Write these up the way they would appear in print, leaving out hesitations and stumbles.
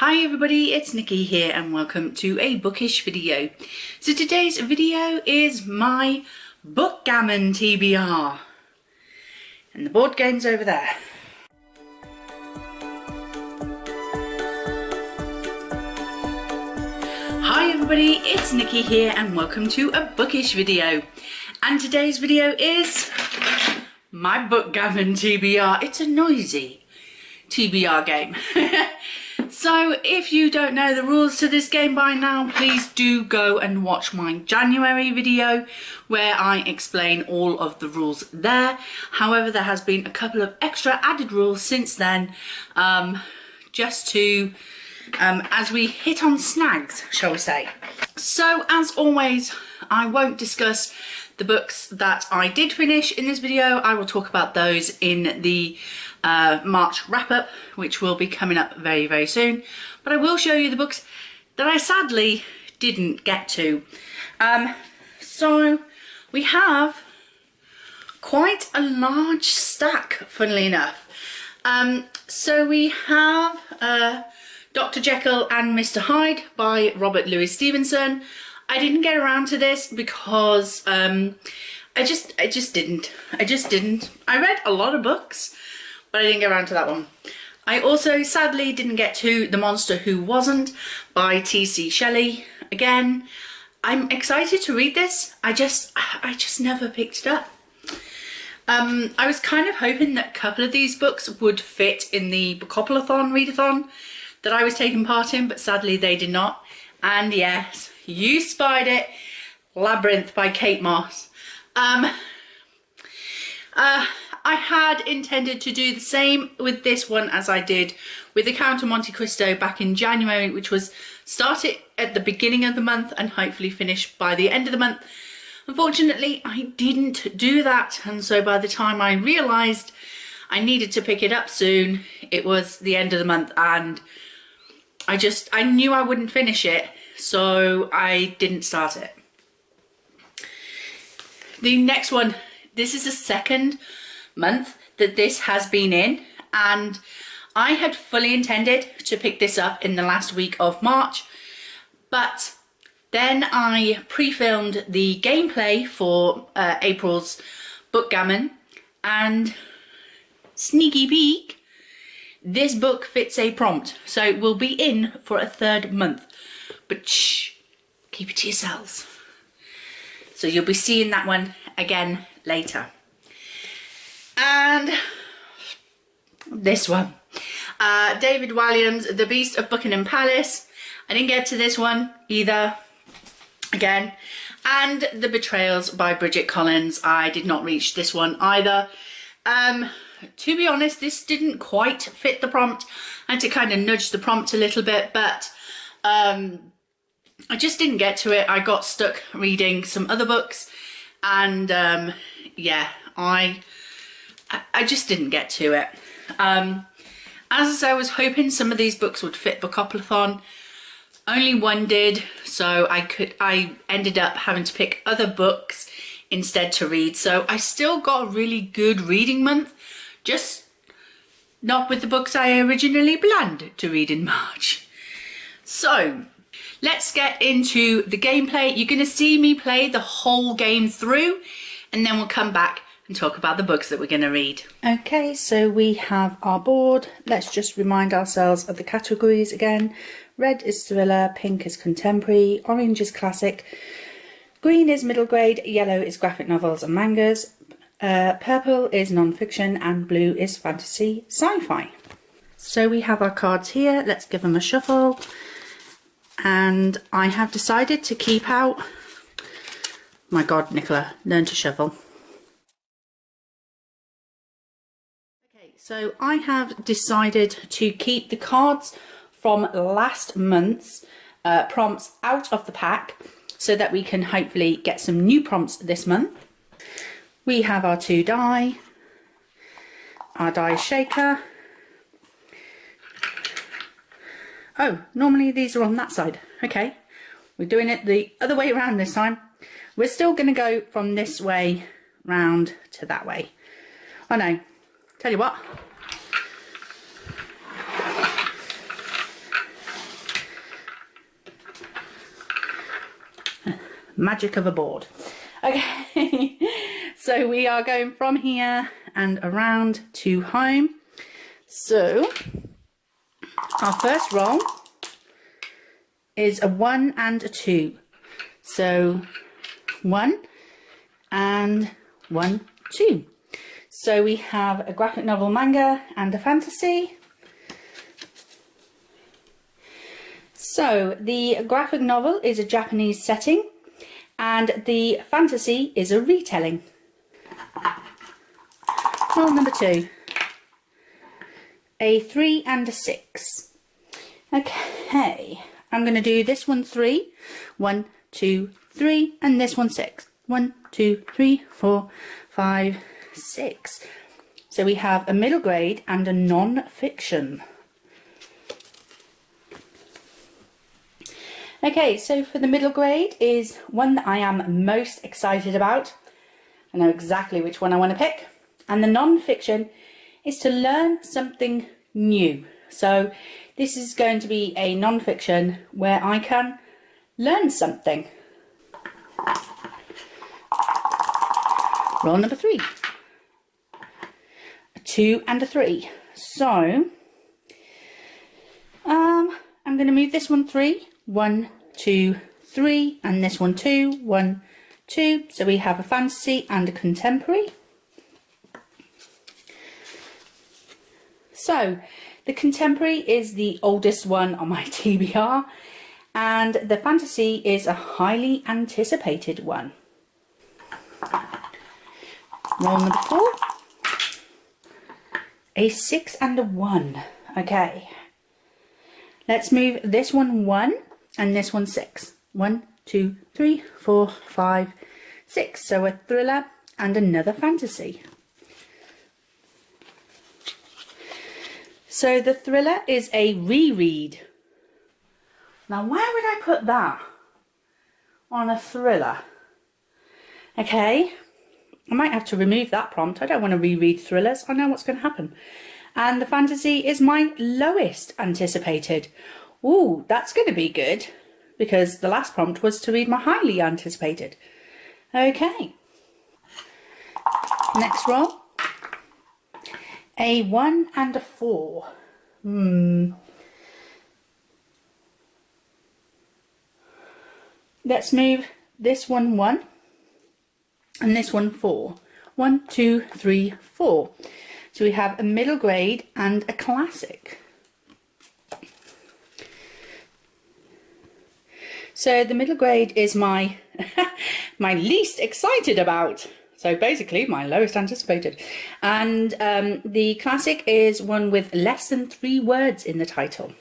Hi everybody, it's Nikki here and welcome to a bookish video. So today's video is my Bookgammon TBR. And the board game's over there. Hi everybody, it's Nikki here and welcome to a bookish video. And today's video is my Bookgammon TBR. It's a noisy TBR game. So if you don't know the rules to this game by now, please do go and watch my January video where I explain all of the rules there. However, there has been a couple of extra added rules since then, just to as we hit on snags, shall we say. So as always, I won't discuss the books that I did finish in this video. I will talk about those in the March wrap-up, which will be coming up very, very soon. But I will show you the books that I sadly didn't get to. So we have quite a large stack, funnily enough. So we have Dr. Jekyll and Mr. Hyde by Robert Louis Stevenson. I didn't get around to this because I just didn't. I read a lot of books, but I didn't get around to that one. I also sadly didn't get to The Monster Who Wasn't by T.C. Shelley. Again, I'm excited to read this. I just never picked it up. I was kind of hoping that a couple of these books would fit in the Bookopoly-thon, readathon that I was taking part in, but sadly they did not. And yes, you spied it, Labyrinth by Kate Moss. I had intended to do the same with this one as I did with the Count of Monte Cristo back in January, which was start it at the beginning of the month and hopefully finish by the end of the month. Unfortunately, I didn't do that, and so by the time I realised I needed to pick it up soon, it was the end of the month, and I knew I wouldn't finish it, so I didn't start it. The next one, this is the second month that this has been in, and I had fully intended to pick this up in the last week of March, but then I pre-filmed the gameplay for April's Bookgammon, and sneaky peek, this book fits a prompt, so it will be in for a third month, but shh, keep it to yourselves. So you'll be seeing that one again later. And this one, David Walliams, The Beast of Buckingham Palace. I didn't get to this one either, again. And The Betrayals by Bridget Collins. I did not reach this one either. To be honest, this didn't quite fit the prompt. I had to kind of nudge the prompt a little bit, but I just didn't get to it. I got stuck reading some other books, and yeah, I just didn't get to it. As I was hoping some of these books would fit Bookopoly-thon, only one did, so I ended up having to pick other books instead to read. So I still got a really good reading month, just not with the books I originally planned to read in March. So let's get into the gameplay. You're going to see me play the whole game through, and then we'll come back and talk about the books that we're going to read. Okay, so we have our board. Let's just remind ourselves of the categories again. Red is thriller, pink is contemporary, orange is classic, green is middle grade, yellow is graphic novels and mangas, purple is non-fiction, and blue is fantasy sci-fi. So we have our cards here. Let's give them a shuffle. And I have decided to keep out... My God, Nicola, learn to shuffle. So I have decided to keep the cards from last month's prompts out of the pack so that we can hopefully get some new prompts this month. We have our two die, our die shaker. Oh, normally these are on that side. Okay, we're doing it the other way around this time. We're still going to go from this way round to that way. Oh no. Tell you what, Magic of a board. Okay, so we are going from here and around to home. So our first roll is a 1 and a 2. So 1 and 1, 2. So we have a graphic novel, manga, and a fantasy. So the graphic novel is a Japanese setting, and the fantasy is a retelling. Roll number 2. A 3 and a 6. Okay, I'm going to do this one 3, 1, 2, 3, and this one 6. 1, 2, 3, 4, 5, 6. So we have a middle grade and a non-fiction. Okay, so for the middle grade is one that I am most excited about. I know exactly which one I want to pick. And the non-fiction is to learn something new. So this is going to be a non-fiction where I can learn something. Roll number 3. A 2 and a 3. So I'm going to move this one 3. 1, 2, 3, and this one 2. 1, 2. So we have a fantasy and a contemporary. So the contemporary is the oldest one on my TBR, and the fantasy is a highly anticipated one. Roll number 4. A 6 and a 1. Okay. Let's move this one 1 and this one 6. 1, 2, 3, 4, 5, 6. So a thriller and another fantasy. So the thriller is a reread. Now where would I put that on a thriller? Okay, I might have to remove that prompt. I don't want to reread thrillers. I know what's going to happen. And the fantasy is my lowest anticipated. Ooh, that's going to be good, because the last prompt was to read my highly anticipated. Okay. Next roll. A 1 and a 4. Let's move this one 1 and this one 4. 1, 2, 3, 4. So we have a middle grade and a classic. So the middle grade is my my least excited about. So basically my lowest anticipated. And the classic is one with less than 3 words in the title.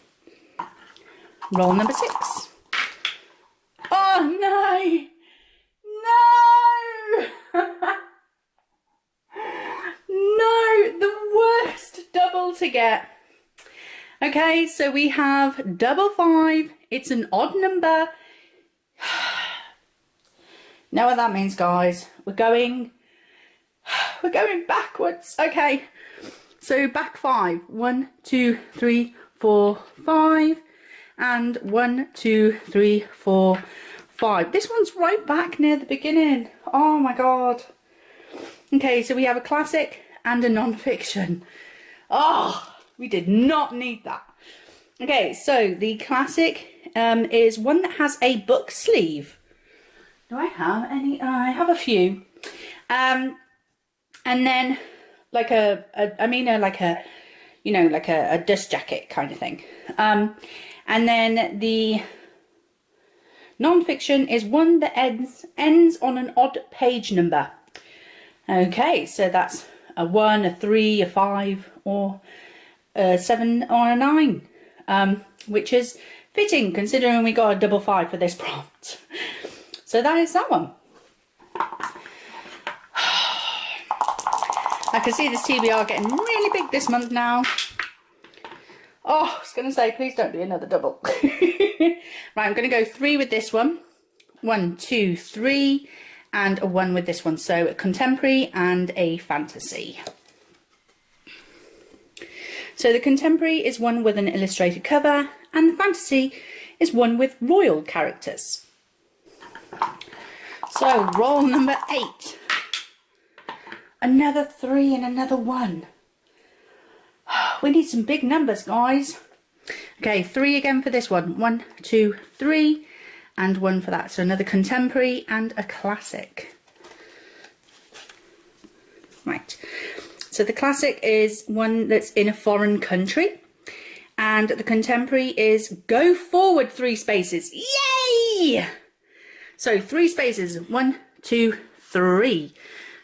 Roll number 6. Oh no! No! No, the worst double to get. Okay, so we have double 5. It's an odd number. Know what that means, guys? We're going backwards. Okay, so back 5. 1, 2, 3, 4, 5, and 1, 2, 3, 4, 5. This one's right back near the beginning. Oh my god. Okay, so we have a classic and a non-fiction. Oh, we did not need that. Okay, so the classic is one that has a book sleeve. Do I have any? I have a few. And then like a dust jacket kind of thing. And then the non-fiction is one that ends on an odd page number. Okay, so that's a 1, a 3, a 5, or a 7 or a 9, which is fitting considering we got a double 5 for this prompt. So that is that one. I can see this TBR getting really big this month now. Oh, I was going to say, please don't be another double. Right, I'm going to go 3 with this one. 1, 2, 3. And a 1 with this one, so a contemporary and a fantasy. So the contemporary is one with an illustrated cover, and the fantasy is one with royal characters. So roll number 8. Another 3 and another 1. We need some big numbers, guys. Okay, 3 again for this one. 1, 2, 3, and 1 for that. So another contemporary and a classic. Right. So the classic is one that's in a foreign country. And the contemporary is go forward 3 spaces. Yay! So 3 spaces. 1, 2, 3.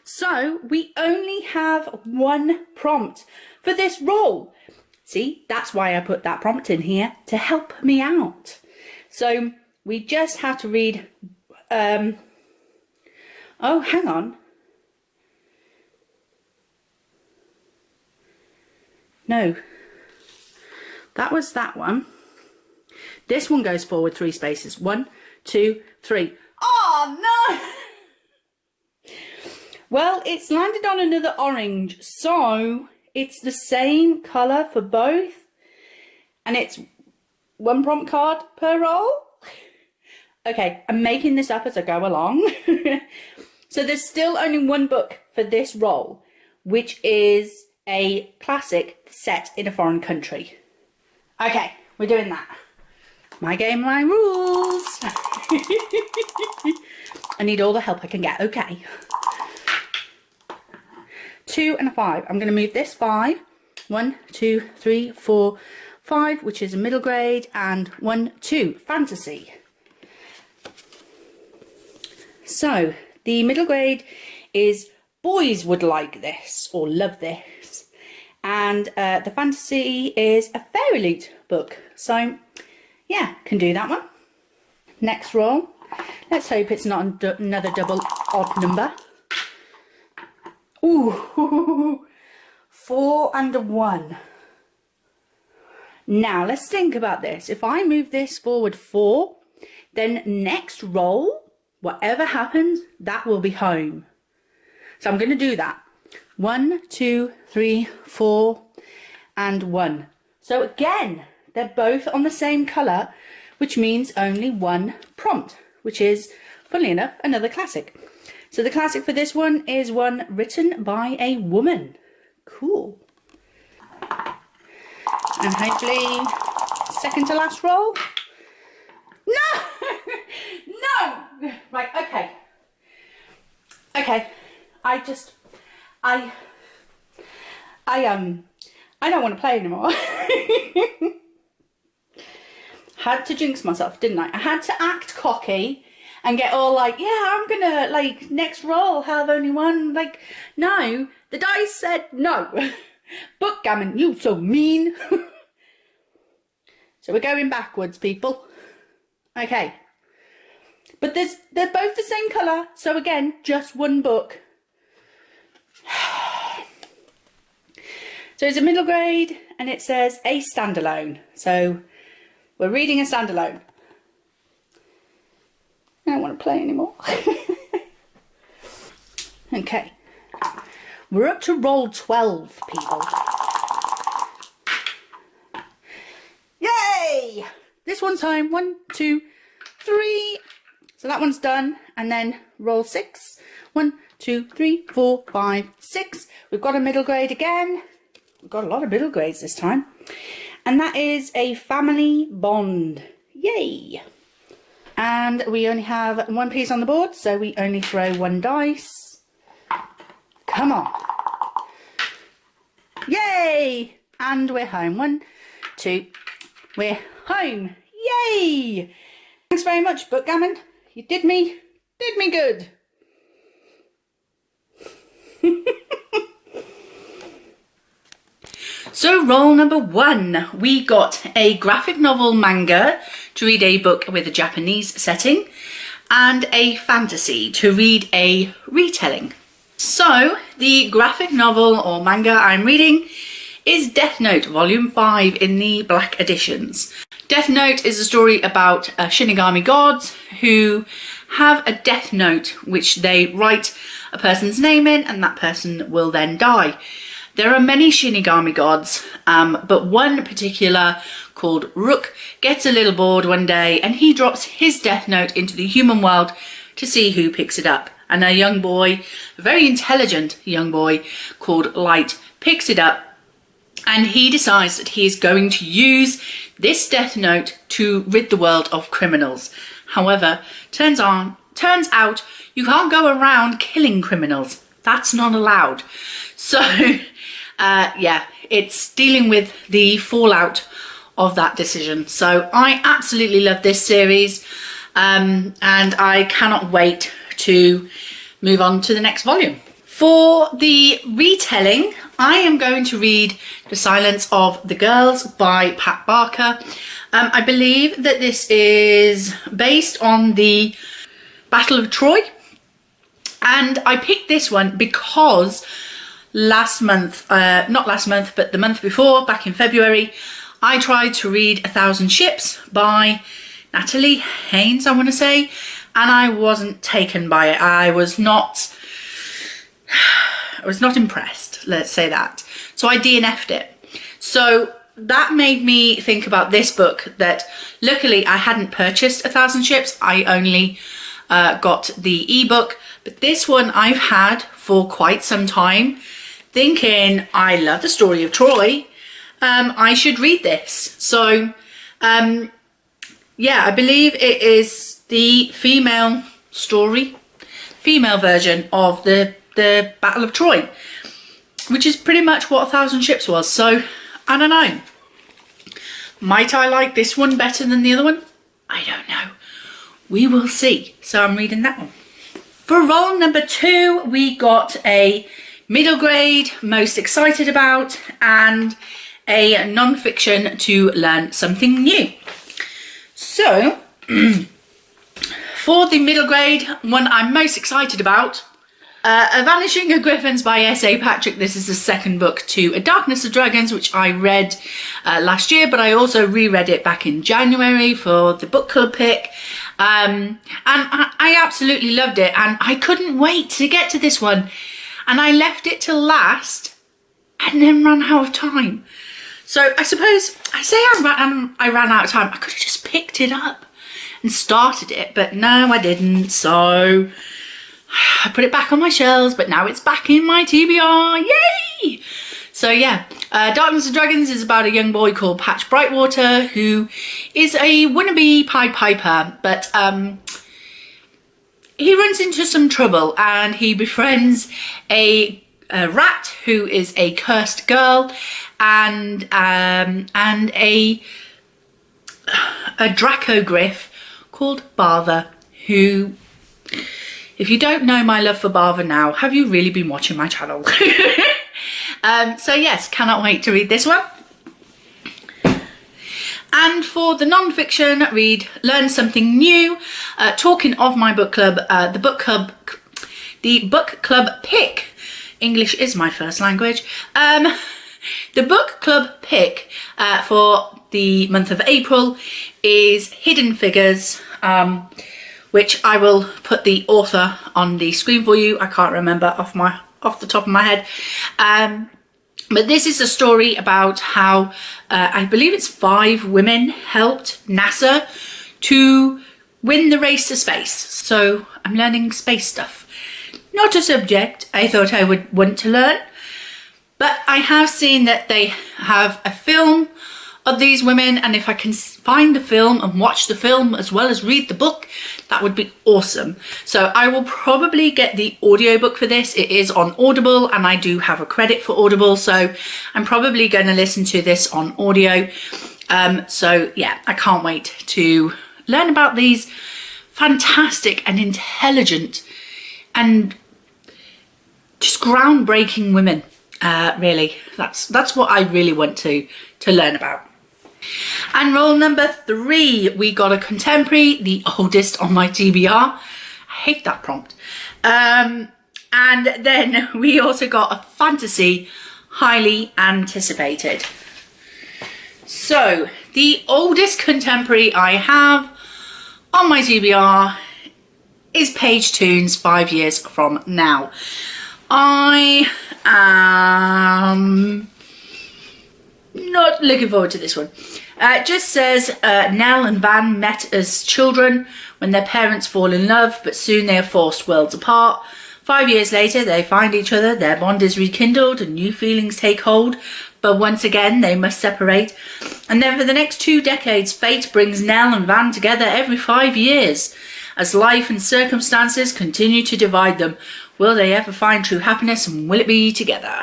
So we only have 1 prompt for this roll. See, that's why I put that prompt in here to help me out. So we just have to read, oh, hang on. No, that was that one. This one goes forward 3 spaces. 1, 2, 3. Oh, no! Well, it's landed on another orange, so it's the same colour for both, and it's 1 prompt card per roll. Okay, I'm making this up as I go along. So there's still only 1 book for this roll, which is a classic set in a foreign country. Okay, we're doing that. My game, my rules. I need all the help I can get, okay. 2 and a 5. I'm going to move this 5. 1, 2, 3, 4, 5, which is a middle grade, and 1, 2, fantasy. So the middle grade is boys would like this or love this, and the fantasy is a fairy loot book. So yeah, can do that one. Next roll. Let's hope it's not another double odd number. Ooh, 4 and a 1. Now let's think about this. If I move this forward 4, then next roll, whatever happens, that will be home. So I'm going to do that. 1, 2, 3, 4, and 1. So again, they're both on the same colour, which means only 1 prompt, which is, funnily enough, another classic. So the classic for this one is one written by a woman. Cool. And hopefully, second to last roll. No! No! Right, okay. Okay. I don't want to play anymore. Had to jinx myself, didn't I? I had to act cocky and get all like, yeah, I'm gonna, like, next roll have only 1. Like, no, the dice said no. Bookgammon, you so mean. So we're going backwards, people. Okay. But they're both the same colour, so again, just 1 book. So it's a middle grade, and it says a standalone. So we're reading a standalone. I don't want to play anymore. Okay. We're up to roll 12, people. Yay! This one's home. 1, 2, 3. So that one's done. And then roll 6. 1, 2, 3, 4, 5, 6. We've got a middle grade again. We've got a lot of middle grades this time. And that is a family bond. Yay! And we only have 1 piece on the board, so we only throw 1 dice. Come on. Yay! And we're home. 1, 2. We're home. Yay! Thanks very much, Bookgammon. You did me good. So roll number 1, we got a graphic novel manga to read a book with a Japanese setting, and a fantasy to read a retelling. So the graphic novel or manga I'm reading is Death Note Volume 5 in the Black editions. Death Note is a story about Shinigami gods who have a death note which they write a person's name in, and that person will then die. There are many Shinigami gods, but one particular called Rook gets a little bored one day and he drops his death note into the human world to see who picks it up. And a young boy, a very intelligent young boy called Light, picks it up, and he decides that he is going to use this death note to rid the world of criminals. However, turns out you can't go around killing criminals. That's not allowed. So, yeah, it's dealing with the fallout of that decision. So I absolutely love this series, and I cannot wait to move on to the next volume. For the retelling, I am going to read The Silence of the Girls by Pat Barker. I believe that this is based on the Battle of Troy, and I picked this one because not last month, but the month before, back in February, I tried to read 1,000 Ships by Natalie Haynes, I want to say, and I wasn't taken by it. I was not impressed, let's say that. So I DNF'd it. So that made me think about this book, that luckily I hadn't purchased 1,000 Ships. I only got the ebook, but this one I've had for quite some time, thinking I love the story of Troy. I should read this. So yeah, I believe it is the female version of the Battle of Troy, which is pretty much what 1,000 Ships was. So I don't know, might I like this one better than the other one? I don't know, we will see. So I'm reading that one. For roll number 2, we got a middle grade, most excited about, and a non-fiction to learn something new. So for the middle grade, one I'm most excited about, A Vanishing of Griffins by S.A. Patrick. This is the second book to A Darkness of Dragons, which I read last year, but I also reread it back in January for the book club pick. And I absolutely loved it, and I couldn't wait to get to this one. And I left it till last and then ran out of time. So I suppose I say I ran out of time. I could have just picked it up and started it, but no, I didn't. So I put it back on my shelves, but now it's back in my TBR. Yay! So yeah, Darkness of Dragons is about a young boy called Patch Brightwater, who is a wannabe Pied Piper, but he runs into some trouble and he befriends a rat who is a cursed girl, and a Dracogryph called Bartha, who, if you don't know my love for Bartha now, have you really been watching my channel? So yes, cannot wait to read this one. And for the non-fiction, read Learn Something New. Talking of my book club, the book club pick, English is my first language. The book club pick for the month of April is Hidden Figures, which I will put the author on the screen for you. I can't remember off the top of my head. But this is a story about how I believe it's 5 women helped NASA to win the race to space. So I'm learning space stuff. Not a subject I thought I would want to learn, but I have seen that they have a film of these women, and if I can find the film and watch the film as well as read the book, that would be awesome. So I will probably get the audiobook for this. It is on Audible, and I do have a credit for Audible, so I'm probably going to listen to this on audio. So yeah, I can't wait to learn about these fantastic and intelligent and just groundbreaking women. Really, that's what I really want to learn about. And roll number 3, we got a contemporary, the oldest on my TBR. I hate that prompt. And then we also got a fantasy, highly anticipated. So the oldest contemporary I have on my TBR is Page Toons, 5 years from now. I am not looking forward to this one. It just says Nell and Van met as children when their parents fall in love, but soon they are forced worlds apart. 5 years later, they find each other, their bond is rekindled and new feelings take hold, but once again they must separate. And then for the next 2 decades, fate brings Nell and Van together every 5 years. As life and circumstances continue to divide them, will they ever find true happiness, and will it be together?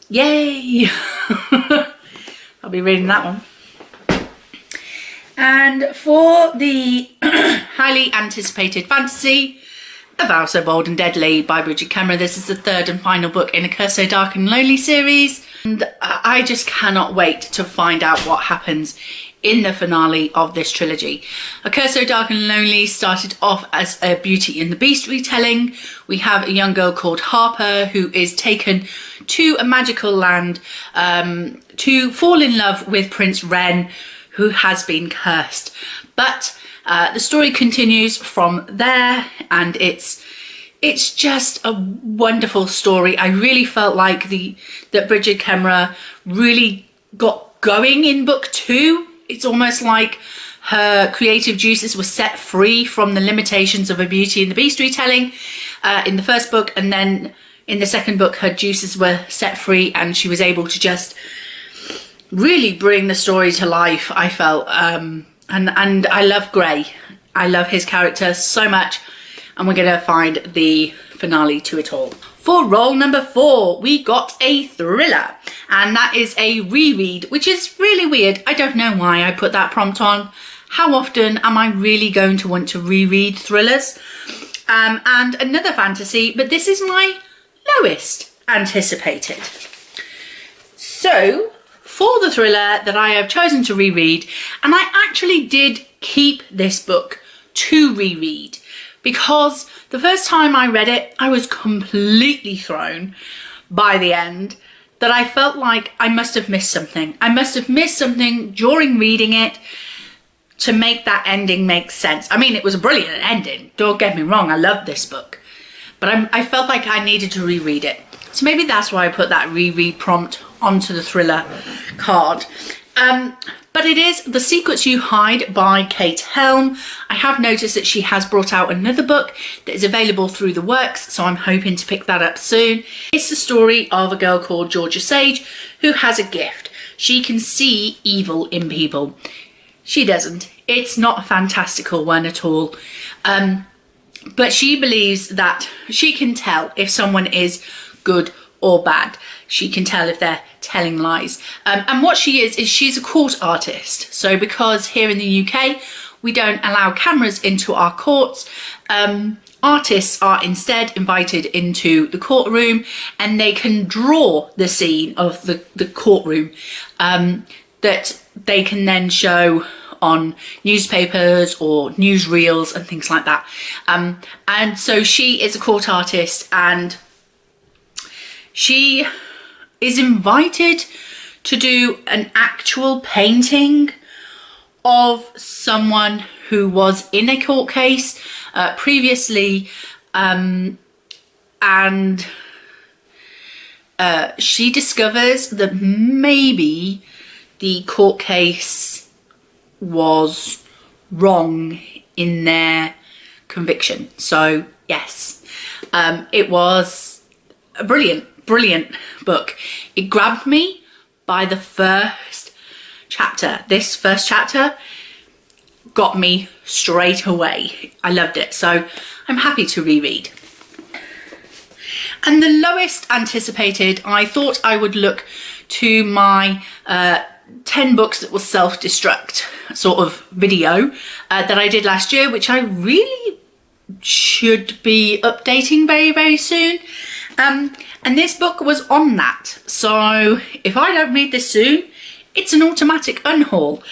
Yay! I'll be reading that one. And for the highly anticipated fantasy, A Vow So Bold and Deadly by Bridget Cameron. This is the 3rd and final book in A Curse So Dark and Lonely series. And I just cannot wait to find out what happens in the finale of this trilogy. A Curse So Dark and Lonely started off as a Beauty and the Beast retelling. We have a young girl called Harper who is taken to a magical land to fall in love with Prince Ren, who has been cursed. But the story continues from there, and it's just a wonderful story. I really felt like that Bridget Cameron really got going in book 2. It's almost like her creative juices were set free from the limitations of a Beauty and the Beast retelling in the first book, and then in the second book her juices were set free and she was able to just really bring the story to life, I felt. And I love Gray. I love his character so much, and we're going to find the finale to it all. For roll number 4, we got a thriller, and that is a reread, which is really weird. I don't know why I put that prompt on. How often am I really going to want to reread thrillers? And another fantasy, but this is my lowest anticipated. So for the thriller that I have chosen to reread, and I actually did keep this book to reread, because the first time I read it, I was completely thrown by the end, that I felt like I must have missed something. I must have missed something during reading it to make that ending make sense. I mean, it was a brilliant ending, don't get me wrong, I loved this book, but I felt like I needed to reread it. So maybe that's why I put that reread prompt onto the thriller card. But it is The Secrets You Hide by Kate Helm. I have noticed that she has brought out another book that is available through the works, so I'm hoping to pick that up soon. It's the story of a girl called Georgia Sage who has a gift. She can see evil in people. She doesn't. It's not a fantastical one at all. But she believes that she can tell if someone is good or bad. She can tell if they're telling lies. And what she is she's a court artist. So because here in the UK, we don't allow cameras into our courts, artists are instead invited into the courtroom, and they can draw the scene of the courtroom that they can then show on newspapers or newsreels and things like that. And so she is a court artist, and she is invited to do an actual painting of someone who was in a court case previously, and she discovers that maybe the court case was wrong in their conviction. So yes, it was a brilliant book. It grabbed me by the first chapter. This first chapter got me straight away. I loved it, so I'm happy to reread. And the lowest anticipated, I thought I would look to my 10 books that will self-destruct sort of video that I did last year, which I really should be updating very, very soon. And this book was on that. So if I don't read this soon, it's an automatic unhaul.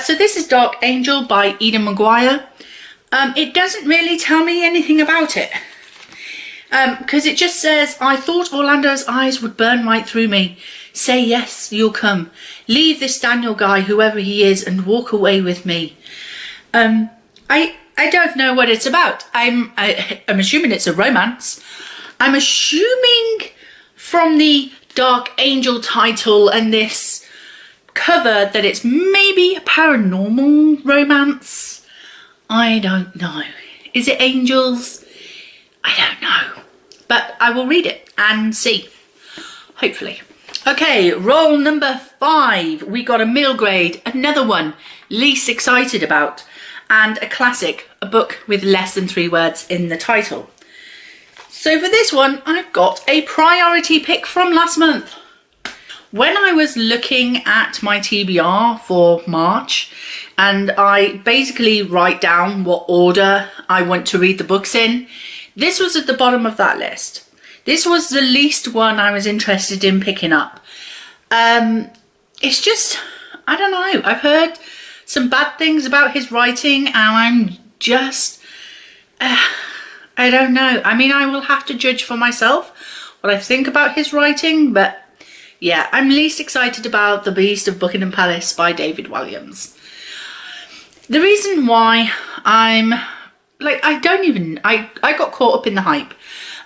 So this is Dark Angel by Eden Maguire. It doesn't really tell me anything about it. Because it just says, I thought Orlando's eyes would burn right through me. Say yes, you'll come. Leave this Daniel guy, whoever he is, and walk away with me. I don't know what it's about. I'm assuming it's a romance. I'm assuming from the dark angel title and this cover that it's maybe a paranormal romance. I don't know. Is it angels? I don't know. But I will read it and see. Hopefully. Okay, roll number 5. We got a middle grade, another one, least excited about, and a classic, a book with less than 3 words in the title. So for this one, I've got a priority pick from last month. When I was looking at my TBR for March, and I basically write down what order I want to read the books in, this was at the bottom of that list. This was the least one I was interested in picking up. It's just, I don't know, I've heard some bad things about his writing and I'm just, I don't know. I mean, I will have to judge for myself what I think about his writing, but yeah, I'm least excited about The Beast of Buckingham Palace by David Walliams. The reason why I'm like, I got caught up in the hype.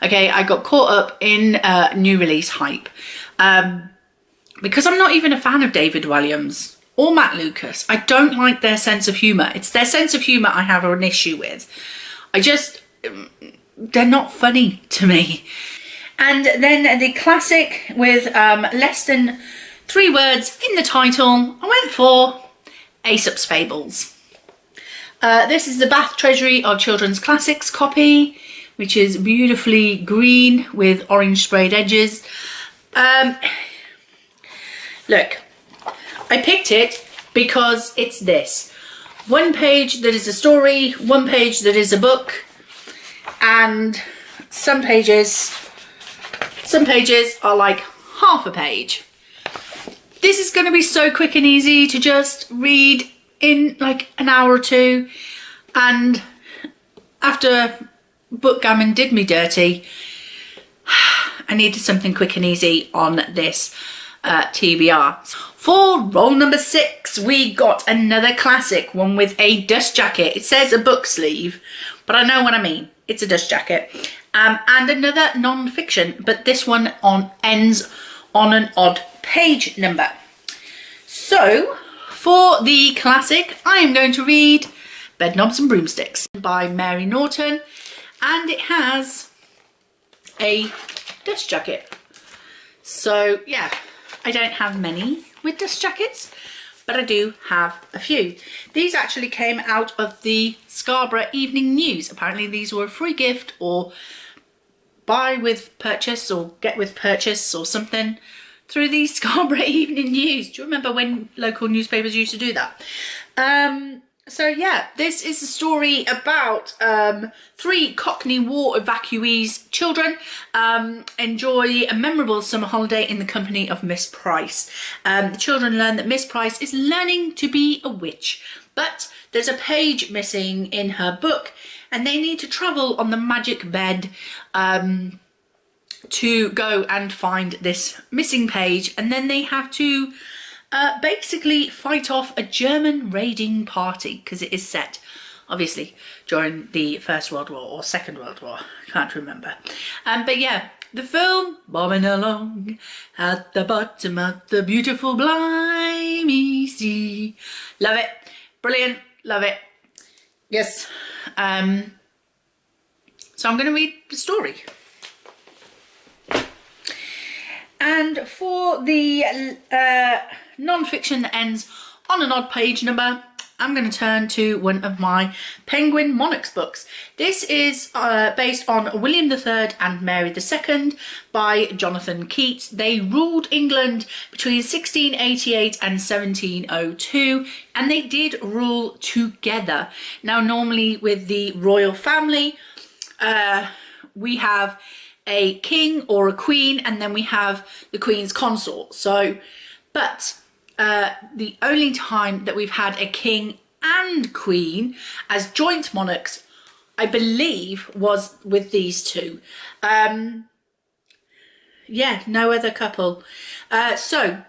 Okay, I got caught up in new release hype because I'm not even a fan of David Walliams or Matt Lucas. I don't like their sense of humour. It's their sense of humour I have an issue with. They're not funny to me. And then the classic with less than 3 words in the title, I went for Aesop's Fables. This is the Bath Treasury of Children's Classics copy, which is beautifully green with orange sprayed edges. Look, I picked it because it's this. 1 page that is a story, 1 page that is a book, and some pages are like half a page. This is going to be so quick and easy to just read in like an hour or 2, and after Bookgammon did me dirty, I needed something quick and easy on this TBR. For roll number 6, we got another classic, one with a dust jacket. It says a book sleeve, but I know what I mean. It's a dust jacket. And another non-fiction, but this one ends on an odd page number. So for the classic, I am going to read Bedknobs and Broomsticks by Mary Norton, and it has a dust jacket. So yeah, I don't have many with dust jackets, but I do have a few. These actually came out of the Scarborough Evening News. Apparently these were a free gift or buy with purchase or get with purchase or something through the Scarborough Evening News. Do you remember when local newspapers used to do that? So yeah, this is a story about 3 Cockney War evacuees children enjoy a memorable summer holiday in the company of Miss Price. The children learn that Miss Price is learning to be a witch, but there's a page missing in her book and they need to travel on the magic bed to go and find this missing page, and then they have to basically fight off a German raiding party, because it is set obviously during the First World War or Second World War, I can't remember. But yeah, the film, bobbing along at the bottom of the beautiful blimey sea. Love it, brilliant, love it. Yes. So I'm going to read the story. And for the non-fiction that ends on an odd page number, I'm going to turn to one of my Penguin Monarchs books. This is based on William III and Mary II by Jonathan Keats. They ruled England between 1688 and 1702, and they did rule together. Now, normally with the royal family, we have a king or a queen, and then we have the queen's consort. So, but the only time that we've had a king and queen as joint monarchs, I believe, was with these two. Yeah, no other couple. So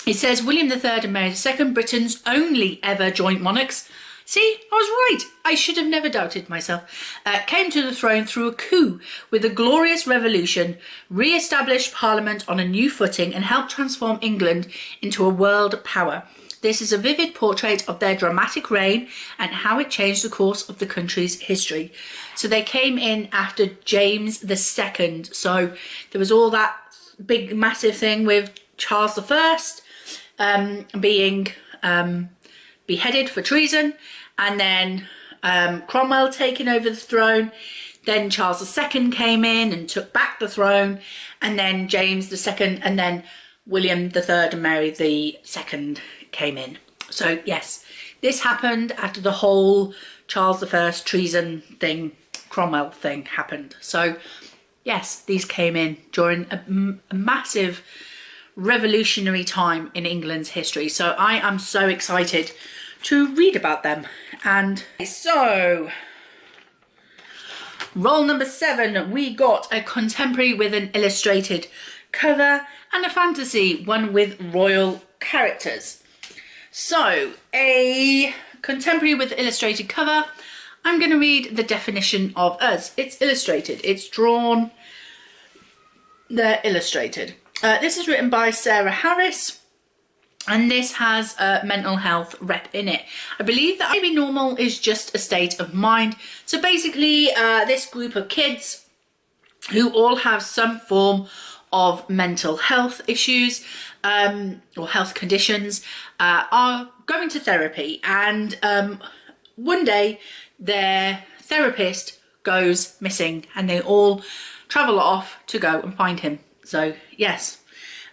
it says William III and Mary II, Britain's only ever joint monarchs. See, I was right. I should have never doubted myself. Came to the throne through a coup with a glorious revolution, re-established Parliament on a new footing and helped transform England into a world power. This is a vivid portrait of their dramatic reign and how it changed the course of the country's history. So they came in after James II. So there was all that big massive thing with Charles I being beheaded for treason, and then Cromwell taking over the throne. Then Charles II came in and took back the throne, and then James II, and then William III and Mary II came in. So yes, this happened after the whole Charles I treason thing, Cromwell thing happened. So yes, these came in during a massive revolutionary time in England's history. So I am so excited to read about them. And so, roll number 7, we got a contemporary with an illustrated cover and a fantasy, one with royal characters. So, a contemporary with illustrated cover, I'm going to read the definition of us. It's illustrated, it's drawn, they're illustrated. This is written by Sarah Harris, and this has a mental health rep in it. I believe that maybe normal is just a state of mind. So basically, this group of kids who all have some form of mental health issues or health conditions are going to therapy, and one day their therapist goes missing and they all travel off to go and find him. So yes,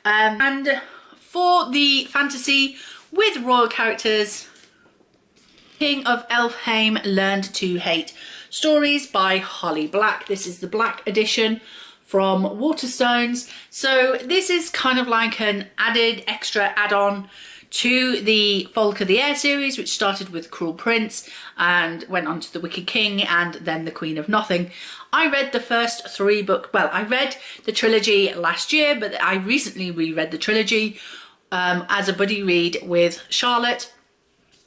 and for the fantasy with royal characters, King of Elfheim Learned to Hate, stories by Holly Black. This is the Black edition from Waterstones. So this is kind of like an added extra add-on to the Folk of the Air series, which started with Cruel Prince and went on to The Wicked King and then The Queen of Nothing. I read the first 3 books, well, I read the trilogy last year, but I recently reread the trilogy as a buddy read with Charlotte,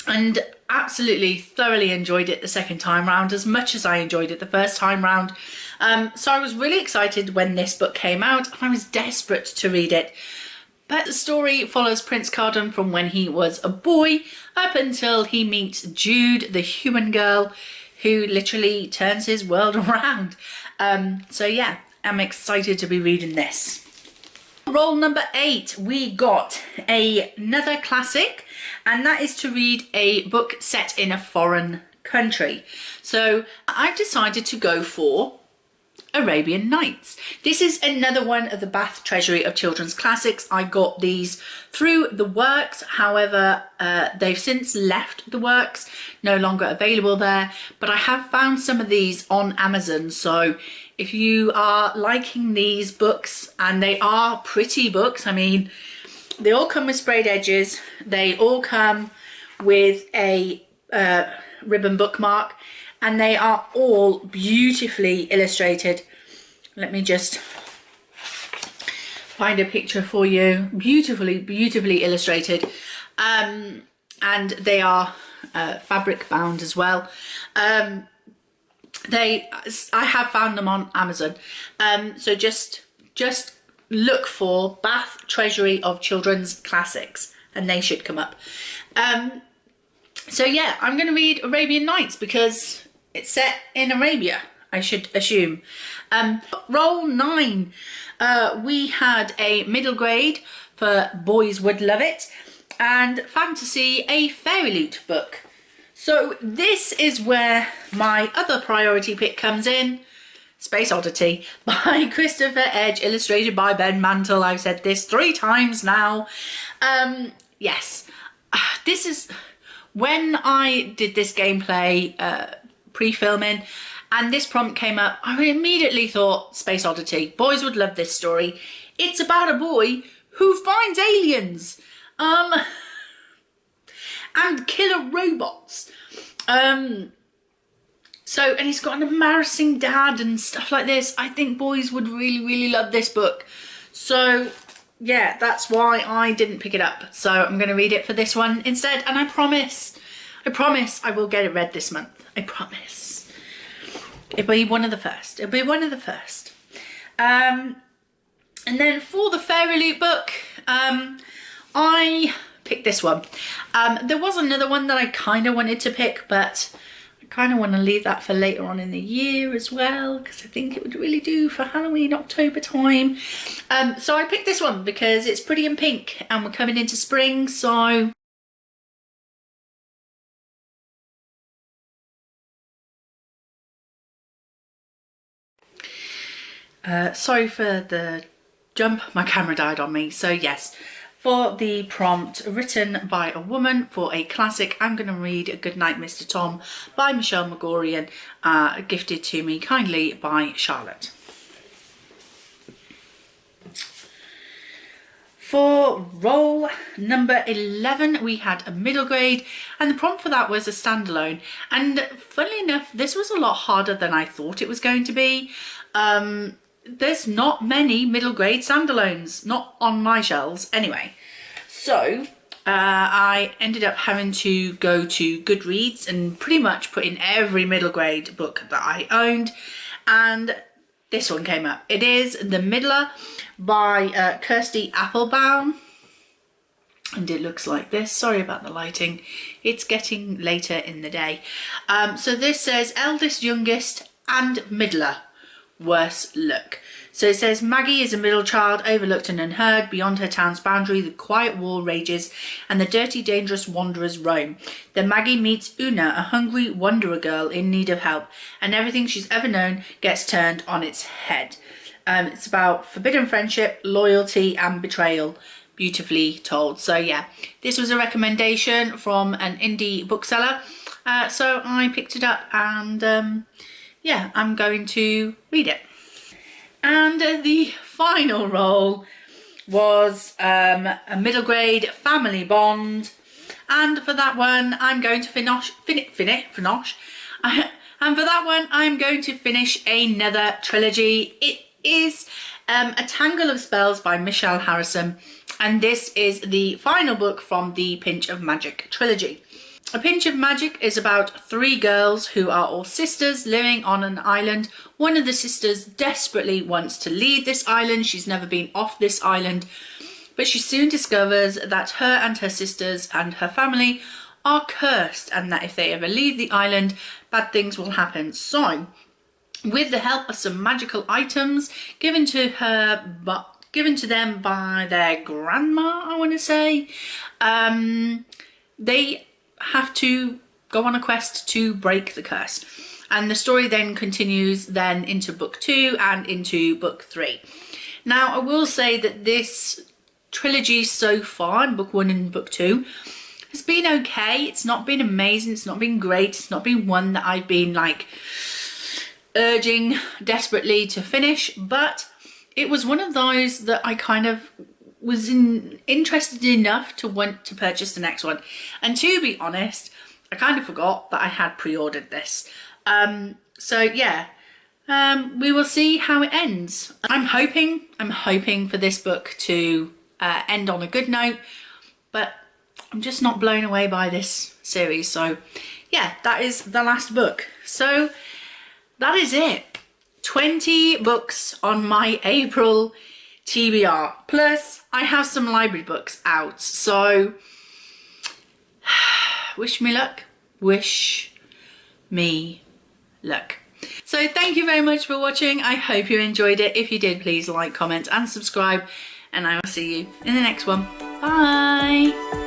and absolutely thoroughly enjoyed it the second time round as much as I enjoyed it the first time round. So I was really excited when this book came out, and I was desperate to read it. But the story follows Prince Carden from when he was a boy up until he meets Jude, the human girl, who literally turns his world around. So yeah, I'm excited to be reading this. Roll number 8, we got another classic, and that is to read a book set in a foreign country. So I've decided to go for Arabian Nights. This is another one of the Bath Treasury of Children's Classics. I got these through the Works, however they've since left the Works, no longer available there, but I have found some of these on Amazon. So if you are liking these books, and they are pretty books, I mean, they all come with sprayed edges, they all come with a ribbon bookmark, and they are all beautifully illustrated. Let me just find a picture for you. Beautifully illustrated. And they are fabric bound as well. I have found them on Amazon. So just look for Bath Treasury of Children's Classics and they should come up. So yeah, I'm going to read Arabian Nights because it's set in Arabia, I should assume. Roll 9, we had a middle grade for Boys Would Love It, and fantasy, a Fairy Loot book. So this is where my other priority pick comes in, Space Oddity by Christopher Edge, illustrated by Ben Mantle. I've said this 3 times now. Yes, this is when I did this gameplay pre-filming and this prompt came up, I immediately thought Space Oddity. Boys would love this story. It's about a boy who finds aliens and killer robots. And he's got an embarrassing dad and stuff like this. I think boys would really love this book. So yeah, that's why I didn't pick it up. So I'm going to read it for this one instead. And I promise I promise I will get it read this month. I promise. It'll be one of the first. It'll be one of the first. And then for the Fairy Loot book, I picked this one. There was another one that I kind of wanted to pick, but I kind of want to leave that for later on in the year as well, because I think it would really do for Halloween, October time. So I picked this one because it's pretty in pink and we're coming into spring, so... sorry for the jump, my camera died on me. So yes, for the prompt, written by a woman for a classic, I'm going to read Goodnight Mr. Tom by Michelle Magorian, gifted to me kindly by Charlotte. For roll number 11, we had a middle grade, and the prompt for that was a standalone. And funnily enough, this was a lot harder than I thought it was going to be. There's not many middle grade standalones, not on my shelves anyway. So I ended up having to go to Goodreads and pretty much put in every middle grade book that I owned, and this one came up. It is The Middler by Kirsty Applebaum, and it looks like this. Sorry about the lighting, it's getting later in the day. So this says eldest, youngest and middler. Worse luck. So it says Maggie is a middle child, overlooked and unheard. Beyond her town's boundary, the quiet war rages and the dirty, dangerous wanderers roam. Then Maggie meets Una, a hungry wanderer girl in need of help, and everything she's ever known gets turned on its head. It's about forbidden friendship, loyalty and betrayal. Beautifully told. So yeah, this was a recommendation from an indie bookseller. So I picked it up and yeah, I'm going to read it. And the final roll was a middle grade family bond. And for that one, I'm going to finish another trilogy. It is A Tangle of Spells by Michelle Harrison. And this is the final book from the Pinch of Magic trilogy. A Pinch of Magic is about 3 girls who are all sisters living on an island. One of the sisters desperately wants to leave this island. She's never been off this island, but she soon discovers that her and her sisters and her family are cursed, and that if they ever leave the island, bad things will happen. So, with the help of some magical items given to them by their grandma, I want to say, they have to go on a quest to break the curse, and the story then continues then into book 2 and into book 3. Now I will say that this trilogy so far in book 1 and book 2 has been okay. It's not been amazing, it's not been great, it's not been one that I've been like urging desperately to finish, but it was one of those that I kind of was interested enough to want to purchase the next one. And to be honest, I kind of forgot that I had pre-ordered this. So yeah, we will see how it ends. I'm hoping for this book to end on a good note, but I'm just not blown away by this series. So yeah, that is the last book. So that is it. 20 books on my April TBR. Plus, I have some library books out, so wish me luck. Wish me luck. So thank you very much for watching. I hope you enjoyed it. If you did, please like, comment and subscribe, and I will see you in the next one. Bye.